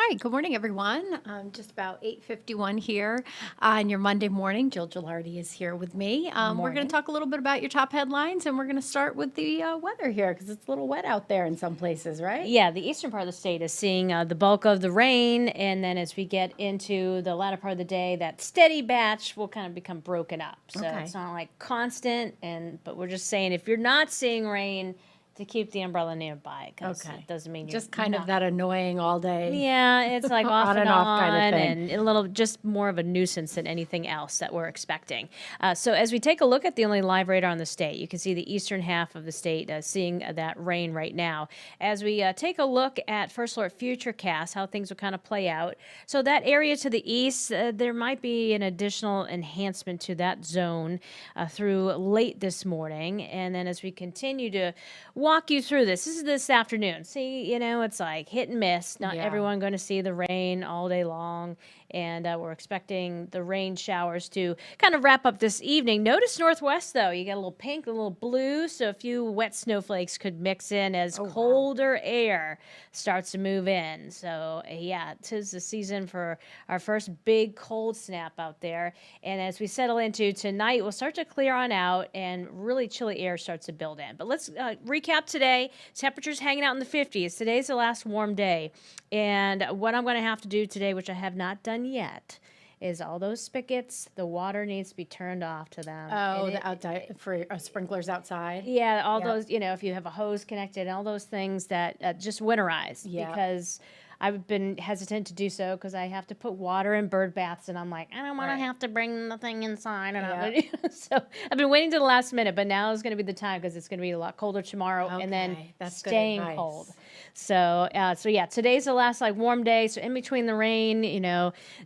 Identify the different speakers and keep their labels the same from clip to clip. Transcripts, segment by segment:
Speaker 1: Hi, good morning, everyone. Just about 8:51 here on your Monday morning. Jill Gilardi is here with me. We're going to
Speaker 2: Morning.
Speaker 1: talk a little bit about your top headlines, and we're going to start with the weather here because it's a little wet out there in some places, right?
Speaker 2: Yeah, the eastern part of the state is seeing the bulk of the rain, and then as we get into the latter part of the day, that steady batch will kind of become broken up. So
Speaker 1: Okay.
Speaker 2: it's not like constant, but we're just saying if you're not seeing rain, to keep the umbrella nearby because
Speaker 1: Okay.
Speaker 2: it doesn't mean you're
Speaker 1: Just kind of
Speaker 2: not.
Speaker 1: that annoying all day,
Speaker 2: Yeah, it's like off
Speaker 1: on
Speaker 2: and
Speaker 1: and off kind of
Speaker 2: on,
Speaker 1: thing.
Speaker 2: and a little just more of a nuisance than anything else that we're expecting. So, as we take a look at the only live radar on the state, you can see the eastern half of the state seeing that rain right now. As we take a look at First Alert Futurecast, how things will kind of play out. So, that area to the east, there might be an additional enhancement to that zone through late this morning. And then, as we continue to walk you through this is this afternoon. See, it's like hit and miss. Not
Speaker 1: Yeah.
Speaker 2: everyone going to see the rain all day long. And we're expecting the rain showers to kind of wrap up this evening. Notice northwest, though. You got a little pink, a little blue. So a few wet snowflakes could mix in as
Speaker 1: Oh, wow.
Speaker 2: colder air starts to move in. So, yeah, 'tis the season for our first big cold snap out there. And as we settle into tonight, we'll start to clear on out and really chilly air starts to build in. But let's recap today. Temperatures hanging out in the 50s. Today's the last warm day. And what I'm going to have to do today, which I have not done yet, is all those spigots, the water needs to be turned off to them.
Speaker 1: Oh, the outside for sprinklers outside.
Speaker 2: Yeah, all
Speaker 1: Yep.
Speaker 2: those, if you have a hose connected, all those things that just winterize.
Speaker 1: Yep.
Speaker 2: Because I've been hesitant to do so because I have to put water in bird baths, and I'm like, I don't want
Speaker 1: Right.
Speaker 2: to have to bring the thing inside.
Speaker 1: Yep.
Speaker 2: So I've been waiting to the last minute, but now is going to be the time because it's going to be a lot colder tomorrow, and then
Speaker 1: Okay, that's good
Speaker 2: staying
Speaker 1: advice.
Speaker 2: cold. So yeah, today's the last warm day. So in between the rain,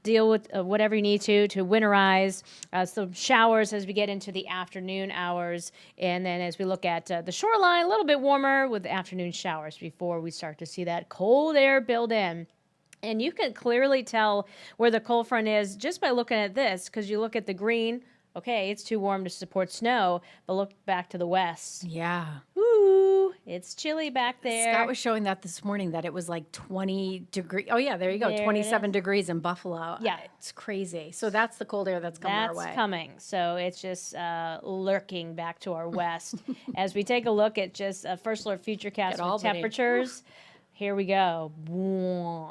Speaker 2: deal with whatever you need to winterize. So showers as we get into the afternoon hours, and then as we look at the shoreline, a little bit warmer with afternoon showers before we start to see that cold air build in. And you can clearly tell where the cold front is just by looking at this, because you look at the green. Okay, it's too warm to support snow, but look back to the west.
Speaker 1: Yeah.
Speaker 2: Ooh, it's chilly back there.
Speaker 1: Scott was showing that this morning that it was like 20 degrees. Oh, yeah, there you go.
Speaker 2: There it
Speaker 1: 27
Speaker 2: is.
Speaker 1: degrees in Buffalo.
Speaker 2: Yeah.
Speaker 1: It's crazy. So that's the cold air that's coming our
Speaker 2: That's
Speaker 1: way.
Speaker 2: coming. So it's just lurking back to our west. As we take a look at just First Alert Futurecast
Speaker 1: At
Speaker 2: with
Speaker 1: Albany.
Speaker 2: temperatures. Here we go.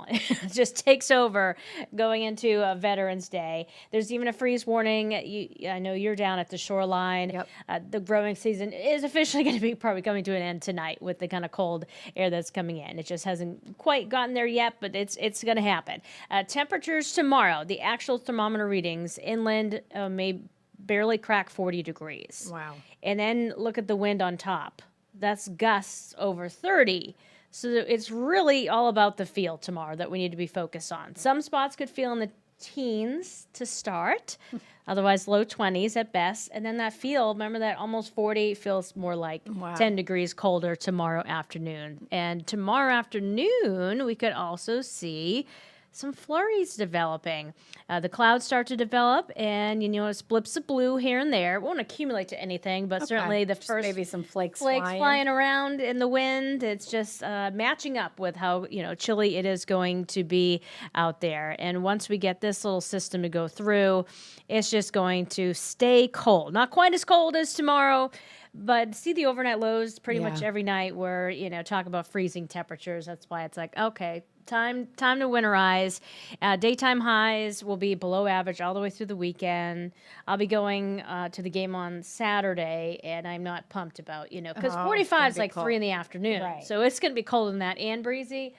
Speaker 2: It just takes over going into Veterans Day. There's even a freeze warning. I know you're down at the shoreline.
Speaker 1: Yep.
Speaker 2: The growing season is officially going to be probably coming to an end tonight with the kind of cold air that's coming in. It just hasn't quite gotten there yet, but it's going to happen. Temperatures tomorrow, the actual thermometer readings inland may barely crack 40 degrees.
Speaker 1: Wow.
Speaker 2: And then look at the wind on top. That's gusts over 30. So it's really all about the feel tomorrow that we need to be focused on. Some spots could feel in the teens to start, otherwise low 20s at best. And then that feel, remember that almost 40 feels more like
Speaker 1: Wow.
Speaker 2: 10 degrees colder tomorrow afternoon. And tomorrow afternoon, we could also see some flurries developing. The clouds start to develop, and it's blips of blue here and there. It won't accumulate to anything, but certainly the
Speaker 1: Just
Speaker 2: first
Speaker 1: maybe some flakes
Speaker 2: flying around in the wind. It's just matching up with how chilly it is going to be out there. And once we get this little system to go through, it's just going to stay cold. Not quite as cold as tomorrow, but see the overnight lows pretty much
Speaker 1: Yeah.
Speaker 2: every night where talk about freezing temperatures. That's why it's like, okay, time to winterize. Daytime highs will be below average all the way through the weekend. I'll be going to the game on Saturday, and I'm not pumped about because
Speaker 1: Oh,
Speaker 2: 45
Speaker 1: it's gonna
Speaker 2: is
Speaker 1: be
Speaker 2: like
Speaker 1: cold.
Speaker 2: 3 in the afternoon,
Speaker 1: Right.
Speaker 2: so it's gonna be cold in that and breezy.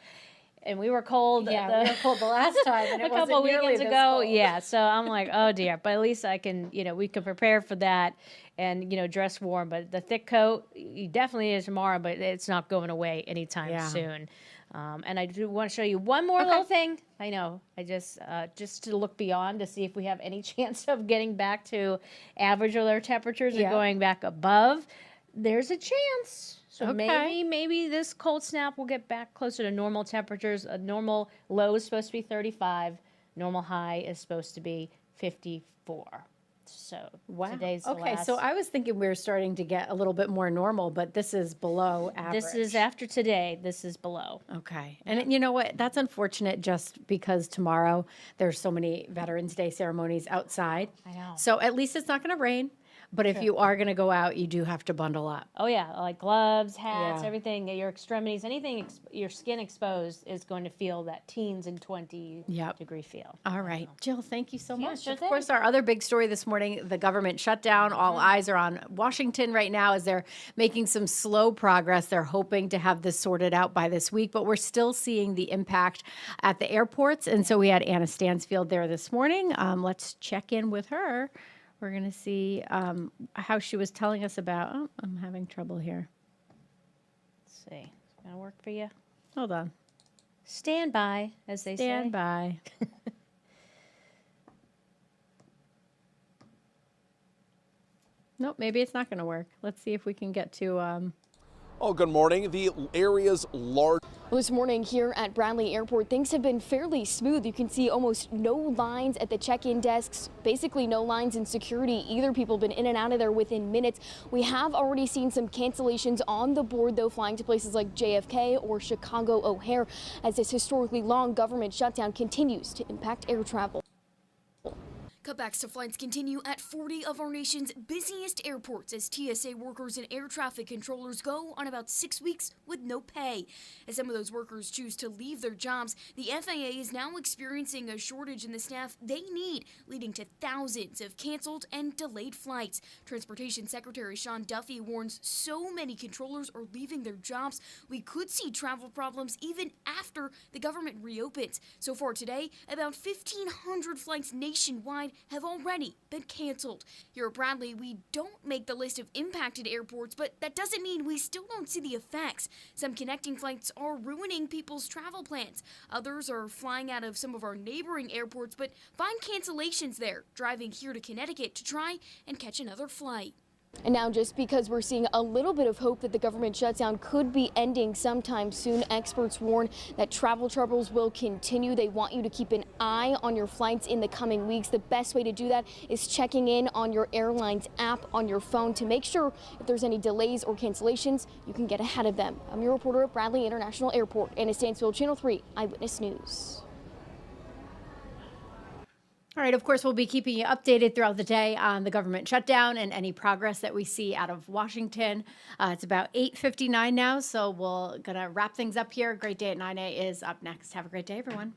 Speaker 2: And we were cold.
Speaker 1: Yeah, we were cold the last time, and it
Speaker 2: a couple
Speaker 1: wasn't nearly
Speaker 2: weekends
Speaker 1: this
Speaker 2: ago.
Speaker 1: cold.
Speaker 2: Yeah, so I'm like, oh dear. But at least I can, we can prepare for that and dress warm. But the thick coat, you definitely is tomorrow, but it's not going away anytime soon. And I do want to show you one more little thing. I know. I just to look beyond to see if we have any chance of getting back to average or their temperatures or going back above. There's a chance. So maybe this cold snap will get back closer to normal temperatures. A normal low is supposed to be 35. Normal high is supposed to be 54. So
Speaker 1: Wow.
Speaker 2: today's the
Speaker 1: Okay,
Speaker 2: last.
Speaker 1: so I was thinking we were starting to get a little bit more normal, but this is below average.
Speaker 2: This is after today. This is below.
Speaker 1: Okay. And you know what? That's unfortunate just because tomorrow there's so many Veterans Day ceremonies outside.
Speaker 2: I know.
Speaker 1: So at least it's not going to rain. But if you are going to go out, you do have to bundle up.
Speaker 2: Oh yeah, like gloves, hats,
Speaker 1: Yeah.
Speaker 2: everything, your extremities, anything your skin exposed is going to feel that teens and 20
Speaker 1: Yep.
Speaker 2: degree feel.
Speaker 1: All right. Jill, thank you so
Speaker 2: Yeah,
Speaker 1: much.
Speaker 2: sure
Speaker 1: Of course, our other big story this morning, the government shutdown. All eyes are on Washington right now as they're making some slow progress. They're hoping to have this sorted out by this week, but we're still seeing the impact at the airports. And so we had Anna Stansfield there this morning. Let's check in with her. We're going to see how she was telling us about. Oh, I'm having trouble here.
Speaker 2: Let's see. It's going to work for you.
Speaker 1: Hold on.
Speaker 2: Stand by, as they say.
Speaker 1: Stand by. Nope, maybe it's not going to work. Let's see if we can get to.
Speaker 3: Oh, good morning. The area's large.
Speaker 4: Well, this morning here at Bradley Airport, things have been fairly smooth. You can see almost no lines at the check-in desks, basically no lines in security either. People have been in and out of there within minutes. We have already seen some cancellations on the board, though, flying to places like JFK or Chicago O'Hare, as this historically long government shutdown continues to impact air travel. Cutbacks to flights continue at 40 of our nation's busiest airports as TSA workers and air traffic controllers go on about 6 weeks with no pay. As some of those workers choose to leave their jobs, the FAA is now experiencing a shortage in the staff they need, leading to thousands of canceled and delayed flights. Transportation Secretary Sean Duffy warns so many controllers are leaving their jobs, we could see travel problems even after the government reopens. So far today, about 1,500 flights nationwide have already been canceled. Here at Bradley, we don't make the list of impacted airports, but that doesn't mean we still don't see the effects. Some connecting flights are ruining people's travel plans. Others are flying out of some of our neighboring airports, but find cancellations there, driving here to Connecticut to try and catch another flight. And now, just because we're seeing a little bit of hope that the government shutdown could be ending sometime soon, experts warn that travel troubles will continue. They want you to keep an eye on your flights in the coming weeks. The best way to do that is checking in on your airline's app on your phone to make sure if there's any delays or cancellations, you can get ahead of them. I'm your reporter at Bradley International Airport, Anna Stansfield, Channel 3 Eyewitness News.
Speaker 1: All right, of course, we'll be keeping you updated throughout the day on the government shutdown and any progress that we see out of Washington. It's about 8:59 now, so we're going to wrap things up here. Great Day at 9A is up next. Have a great day, everyone.